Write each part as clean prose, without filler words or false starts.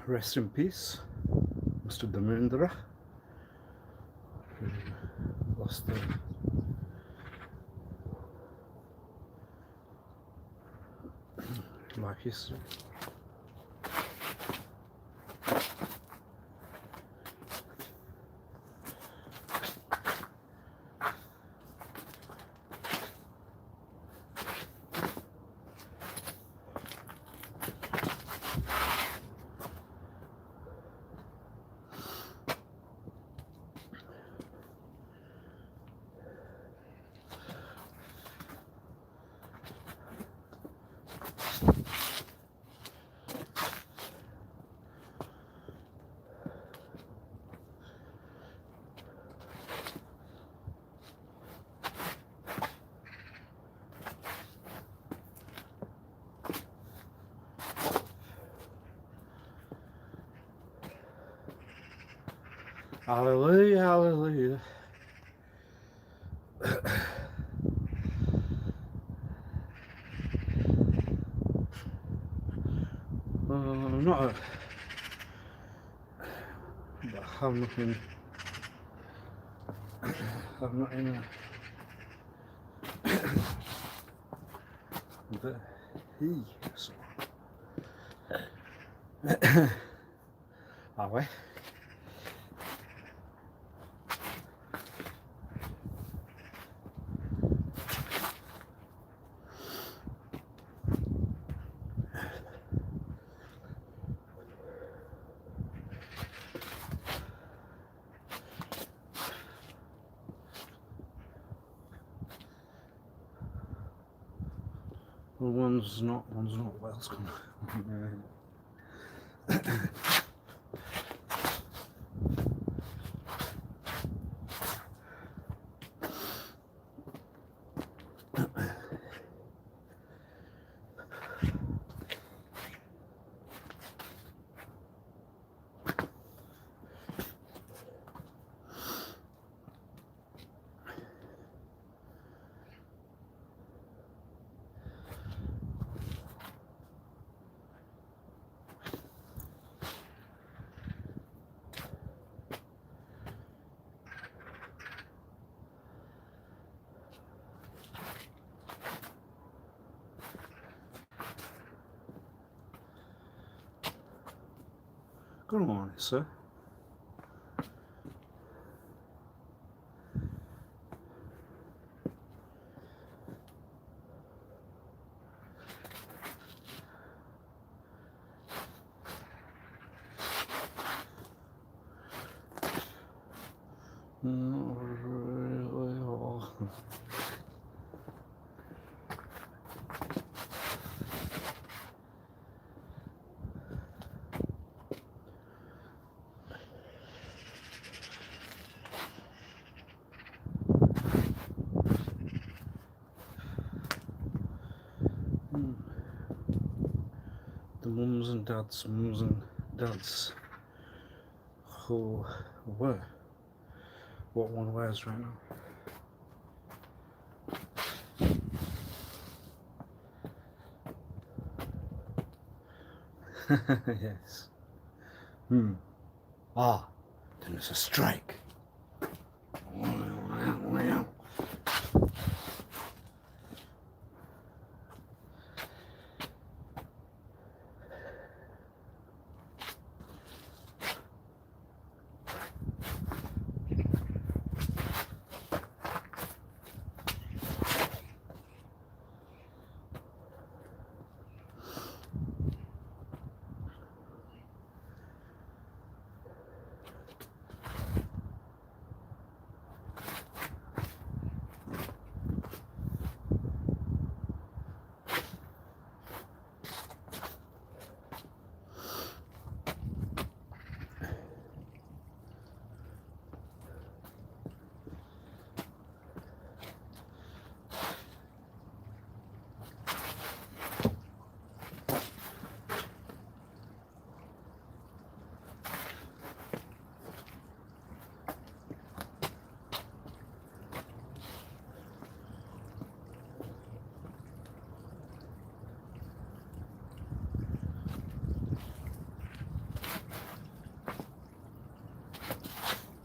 Rest in peace, Mr. Dharmendra, who lost the life history. Hallelujah, hallelujah. Not I'm not in I'm not in the heat, so are we? Well, one's not welcome. Good morning, sir. Not really well. The mums and dads who were what one wears right now. Yes. Ah, then there's a strike.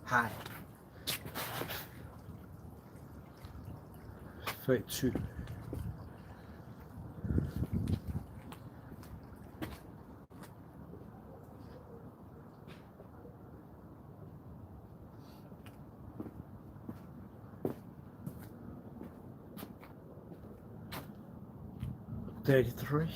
Hi. 32. $33.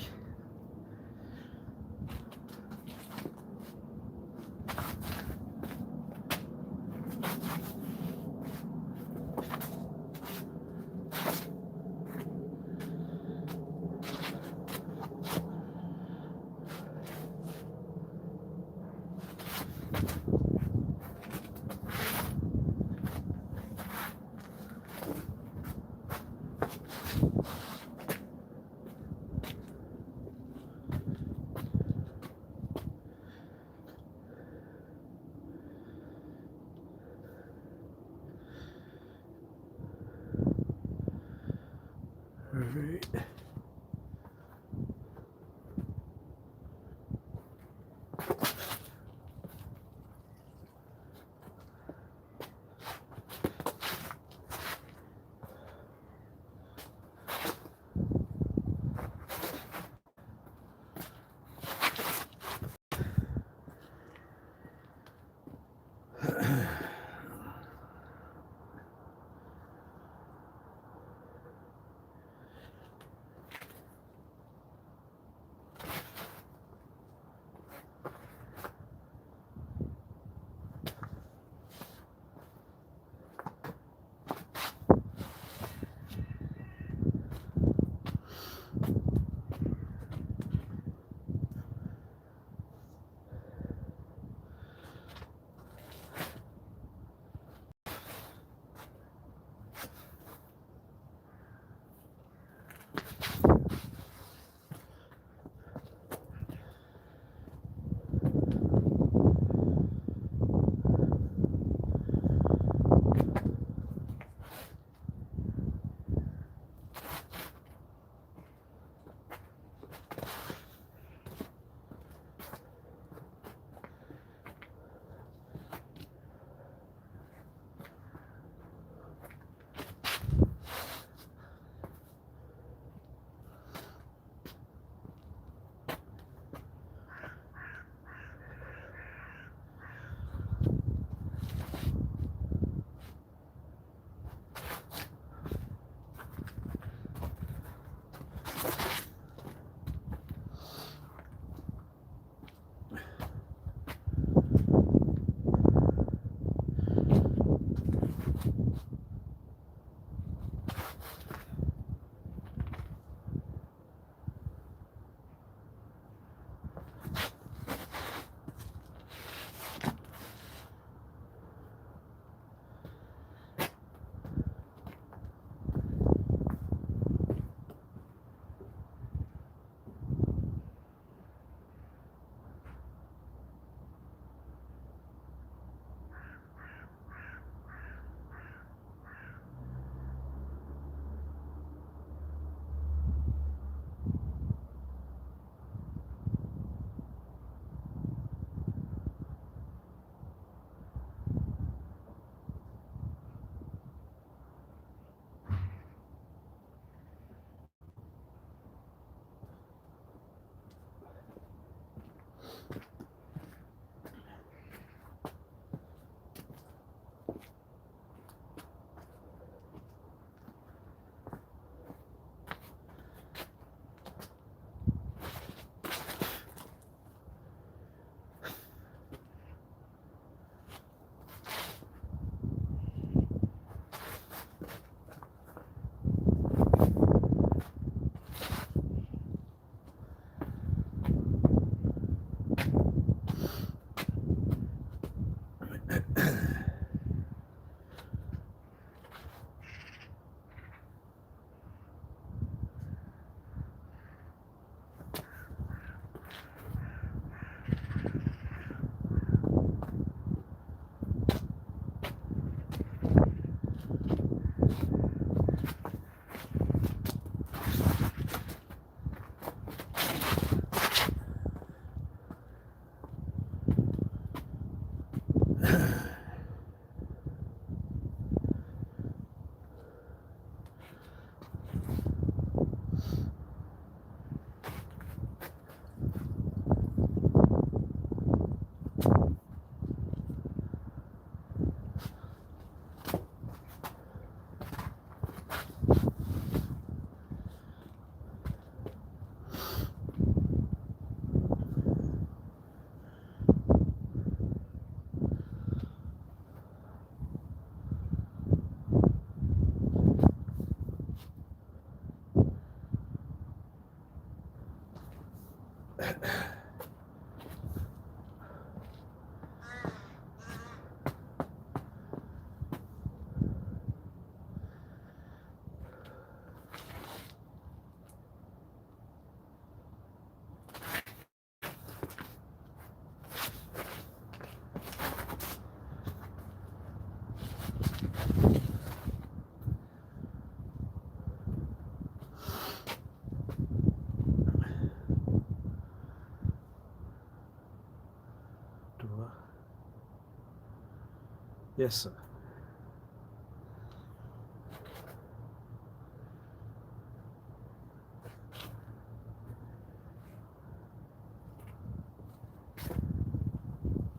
Yes, sir.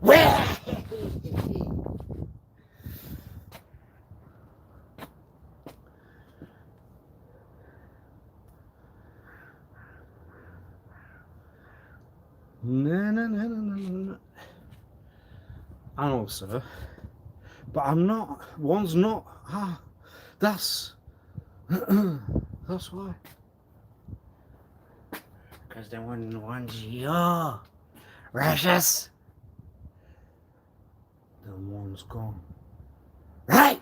Where? No. I know, sir. But I'm not. One's not. That's. That's why. Because the one's your precious. The one's gone. Right?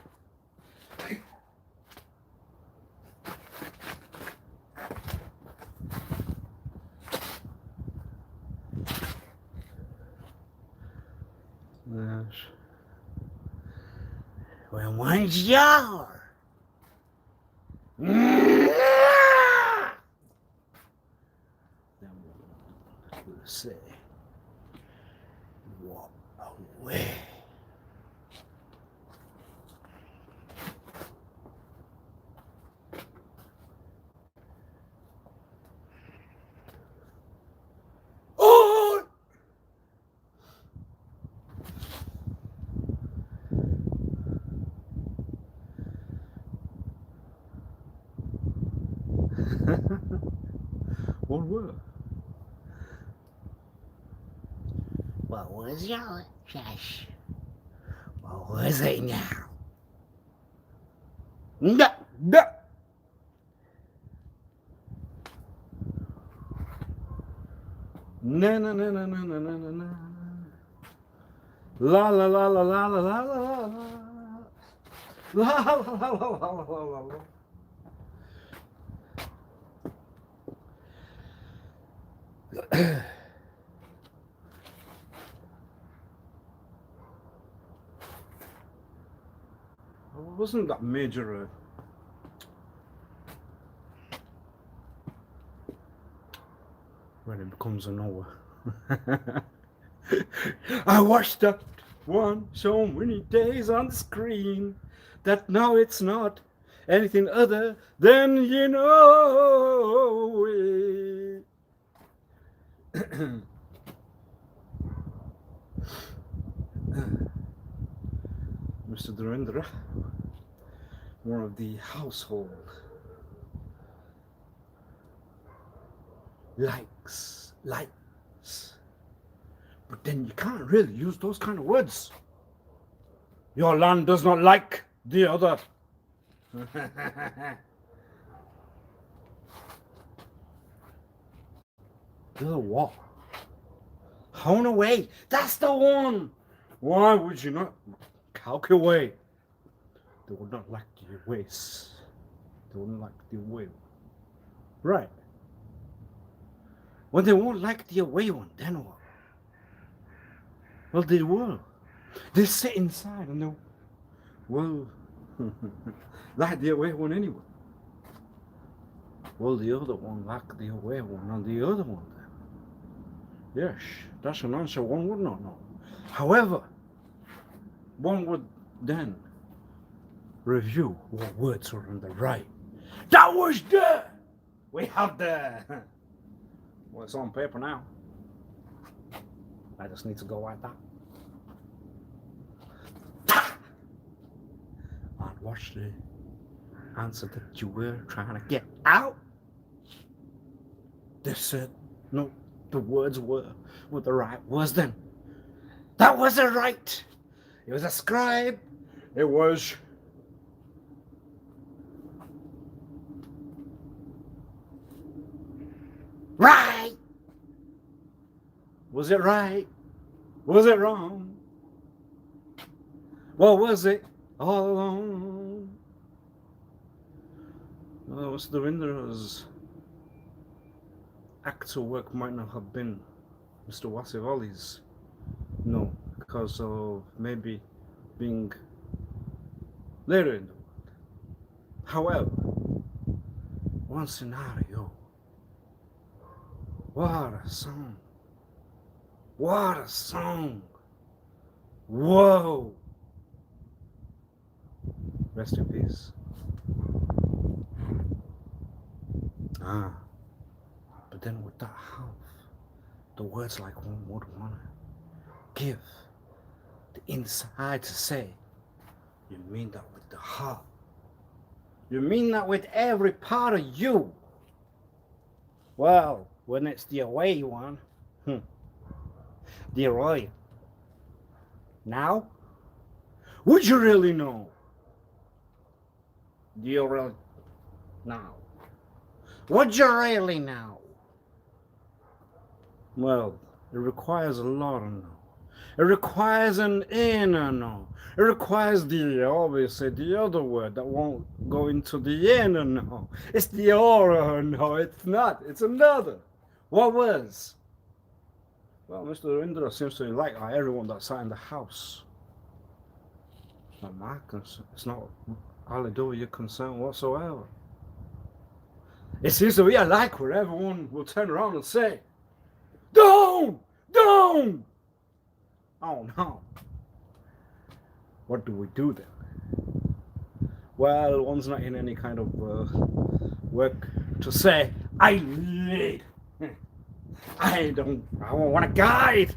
Yes. When one's your. Then we'll say, walk away. Oh! One word. What was your shush? What was it now? No, no. Na na na na na na na na na. La la la la la la la la la la. La la la la la la la la. Wasn't that major? When it becomes a Noah. I watched that one so many days on the screen that now it's not anything other than you know it. Mr. Durendra, one of the household likes. But then you can't really use those kind of words. Your land does not like the other. The other what? Hone away. That's the one. Why would you not calculate? They would not like your ways. They wouldn't like the away one. Right. When they won't like the away one, then what? Well, they will. They sit inside and they'll, well, like the away one anyway. Well, the other one like the away one and the other one then. Yes, that's an answer one would not know. However, one would then review what words were on the right. That was there! We have the... Well, it's on paper now. I just need to go like that. And watch the answer that you were trying to get out. They said, no, the words were what the right was then. That wasn't right. It was a scribe. It was... Right. Was it right? Was it wrong? What was it all along? Well, Mr. Winder's actor work might not have been Mr. Wasif Ali's. No, because of maybe being later in the world. However, one scenario. What a song. What a song. Whoa. Rest in peace. But then with that half, the words like one would want to give the inside to say, you mean that with the heart. You mean that with every part of you. Well, when it's the away one, the away. Now, would you really know? Do you really know? Would you really know? Well, it requires a lot of know. It requires an inner know. It requires obviously the other word that won't go into the inner know. It's the aura no. It's not. It's another. What was? Well, Mr. Indra seems to like everyone that sat in the house. It's not my concern. It's not hallelujah concern whatsoever. It seems to be a like where everyone will turn around and say, "Don't! Don't!" Oh no. What do we do then? Well, one's not in any kind of work to say, I lead. I don't want to guide.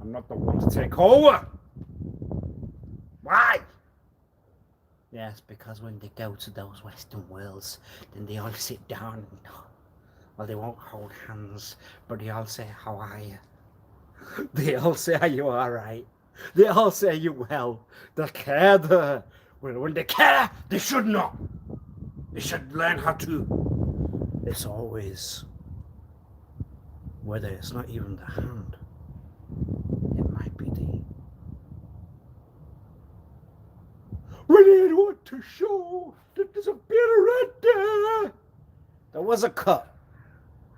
I'm not the one to take over. Why? Yes, because when they go to those Western worlds, then they all sit down and, well, they won't hold hands, but they all say, how are you? They all say, are you all right? They all say, you well. They care. When they care, they should know. They should learn how to. It's always, whether it's not even the hand, it might be the. We didn't want to show that there's a bit of red there. There was a cut,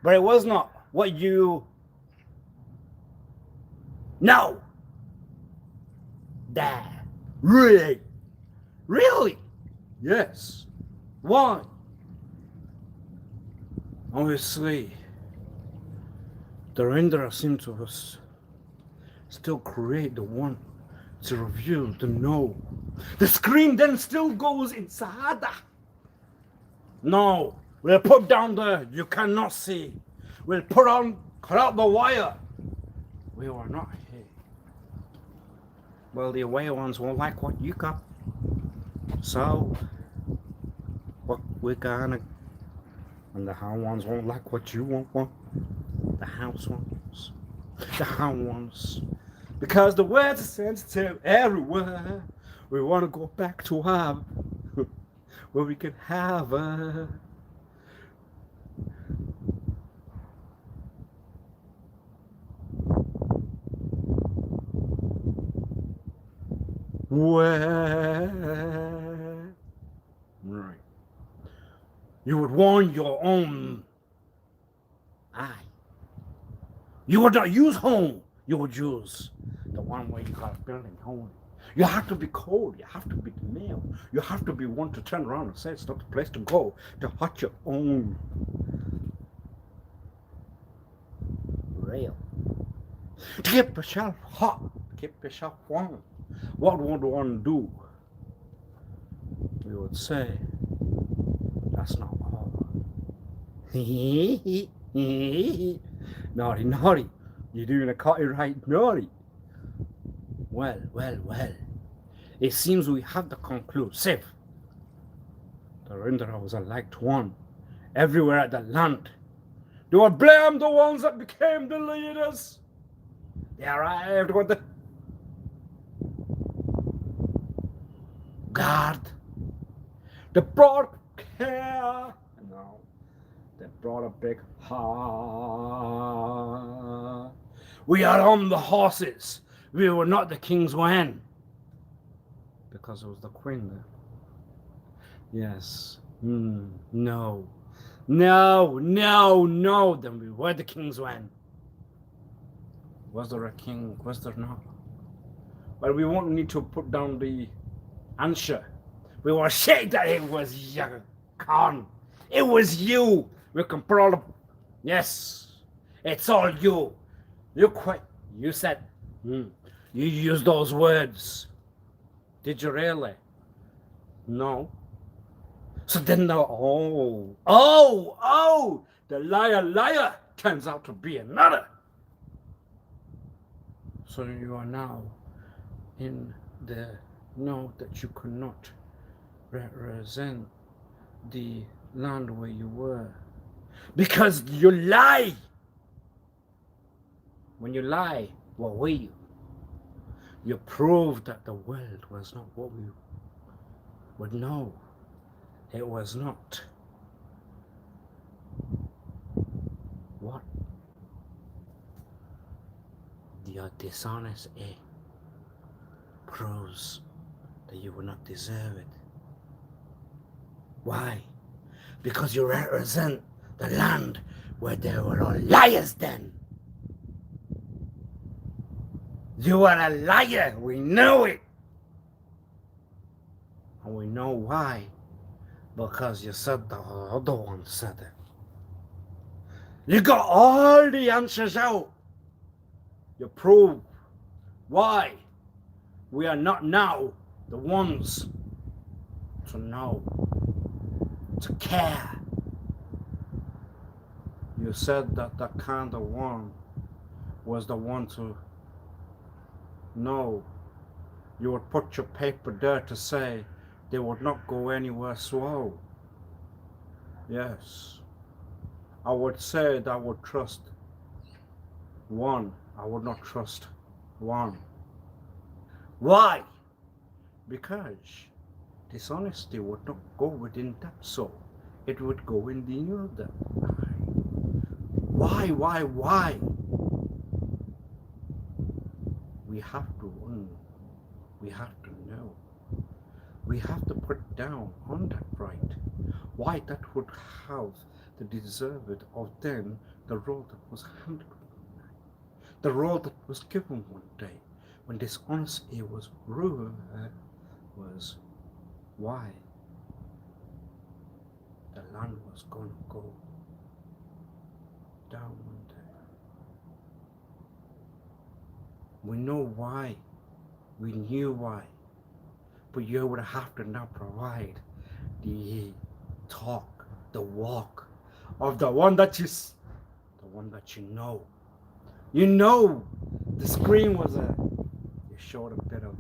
but it was not what you. No. There. Really? Really? Yes. Why? Obviously, the Rendera seemed to us still create the one to reveal the no. The scream then still goes inside. No. We'll put down the you cannot see. We'll cut out the wire. We are not here. Well, the away ones won't like what you got. So, what we're gonna... And the hound ones won't like what you want. The house ones. The hound ones. Because the words are sensitive everywhere. We want to go back to our... where we can have a... Where? Right. You would warn your own eye. You would not use home. You would use the one where you got a building home. You have to be cold. You have to be the male. You have to be one to turn around and say it's not the place to go to hut your own rail. To keep yourself hot. Keep yourself warm. What would one do? We would say, that's not all. Naughty, naughty. You're doing a copyright naughty. Well. It seems we have the conclusive. The Rendera was a liked one. Everywhere at the land. Do I blame the ones that became the leaders? They arrived with the guard. They brought care. No. They brought a big heart. We are on the horses. We were not the king's men. Because it was the queen there. Yes. No. Then we were the king's men. Was there a king? Was there not? Well, we won't need to put down the answer. We were saying that it was your Khan. It was you. We can put all the... Yes. It's all you. You quit. You said... You used those words. Did you really? No. So then the the liar turns out to be another. So you are now in the know that you cannot represent the land where you were because you lie. When you lie, what were you? You proved that the world was not what we would know. It was not. What? Your dishonesty proves that you will not deserve it. Why? Because you represent the land where there were all liars then. You are a liar, we know it. And we know why. Because you said the other one said it. You got all the answers out. You prove why we are not now the ones to know, to care. You said that that kind of one was the one to know. You would put your paper there to say they would not go anywhere slow. Yes. I would say that I would trust one. I would not trust one. Why? Because dishonesty would not go within that soul. It would go in the other eye. Why? We have to know. We have to put down on that right. Why that would have the deserved of then the role that was handed one day. The role that was given one day when dishonesty was ruled was why the land was going to go down one day. We know why. We knew why. But you would have to now provide the talk, the walk of the one that you know. You know the screen was you showed a bit of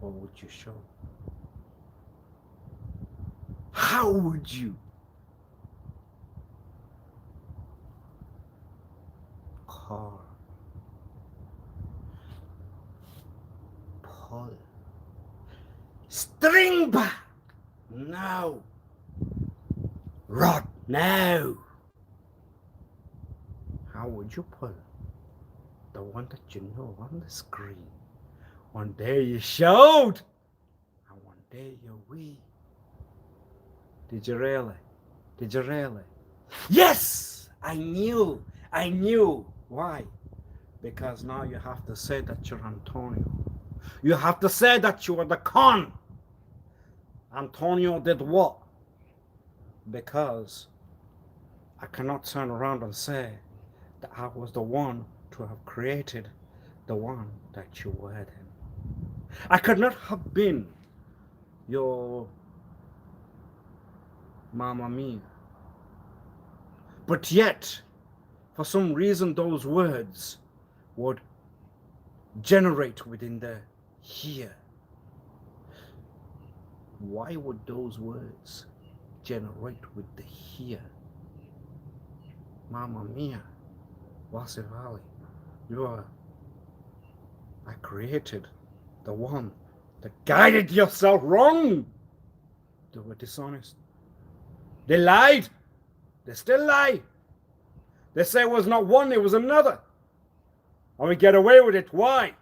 what would you show? How would you call, pull, string back? No. Rod now. How would you pull the one that you know on the screen? One day you showed, and one day you we. Did you really? Did you really? Yes! I knew. Why? Because now you have to say that you're Antonio. You have to say that you are the con. Antonio did what? Because I cannot turn around and say that I was the one to have created the one that you were then. I could not have been your Mamma Mia. But yet, for some reason, those words would generate within the here. Why would those words generate with the here? Mamma Mia, Wasif Ali, I created the one that guided yourself wrong. They were dishonest. They lied. They still lie. They say it was not one, it was another. And we get away with it. Why?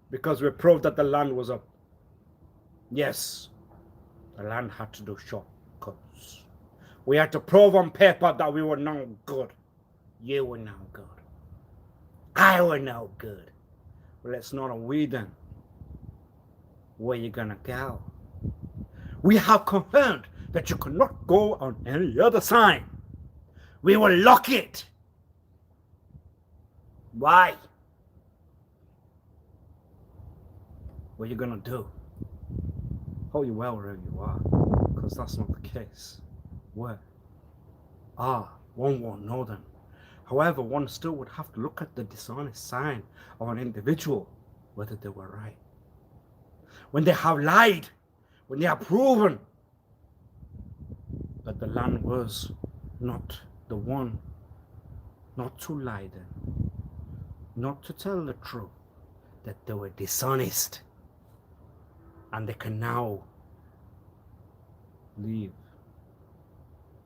Because we proved that the land was up. Yes, the land had to do shortcuts. We had to prove on paper that we were no good. You were no good. I were no good. Well, it's not a we then. Where you gonna go? We have confirmed that you cannot go on any other side. We will lock it. Why? What are you gonna do? Hold you well wherever you are, because that's not the case. Where? One won't know them. However, one still would have to look at the dishonest sign of an individual, whether they were right. When they have lied, when they have proven that the land was not the one, not to lie then, not to tell the truth, that they were dishonest, and they can now leave.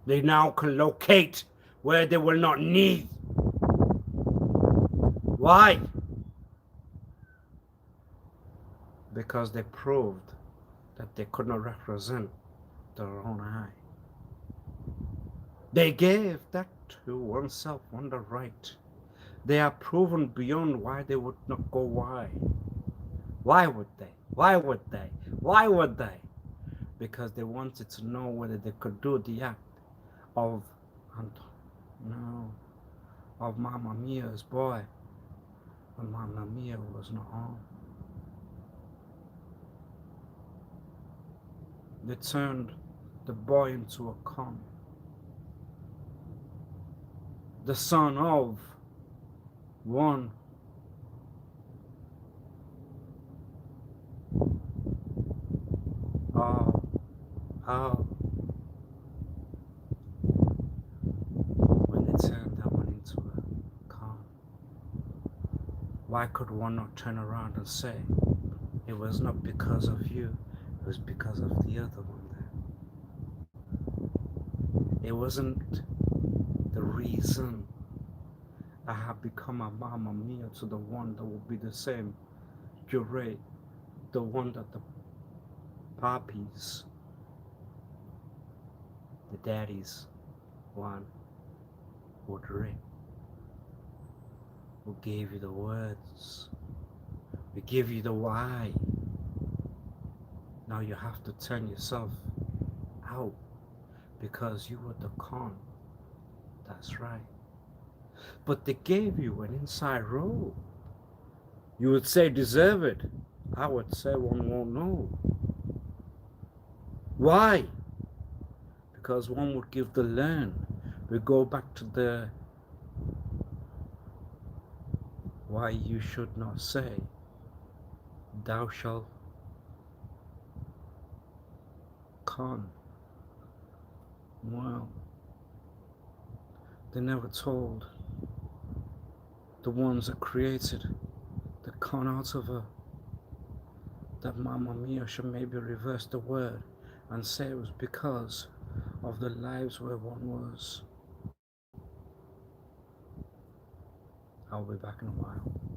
They now can locate where they will not need. Why? Because they proved that they could not represent their own eye. They gave that to oneself on the right. They are proven beyond why they would not go why. Why would they? Why would they? Why would they? Because they wanted to know whether they could do the act of, of Mamma Mia's boy, when Mamma Mia was not home. They turned the boy into a con. The son of one how when they turned that one into a con, why could one not turn around and say it was not because of you, it was because of the other one there? It wasn't the reason I have become a Mamma Mia to the one that will be the same Jure, the one that the poppies, the daddies one would rape, who gave you the words, we give you the why. Now you have to turn yourself out because you were the con. That's right. But they gave you an inside role. You would say deserve it. I would say one won't know. Why? Because one would give the learn. We go back to the why you should not say thou shalt con. Well, they never told the ones that created the con out of her that Mamma Mia should maybe reverse the word and say it was because of the lives where one was. I'll be back in a while.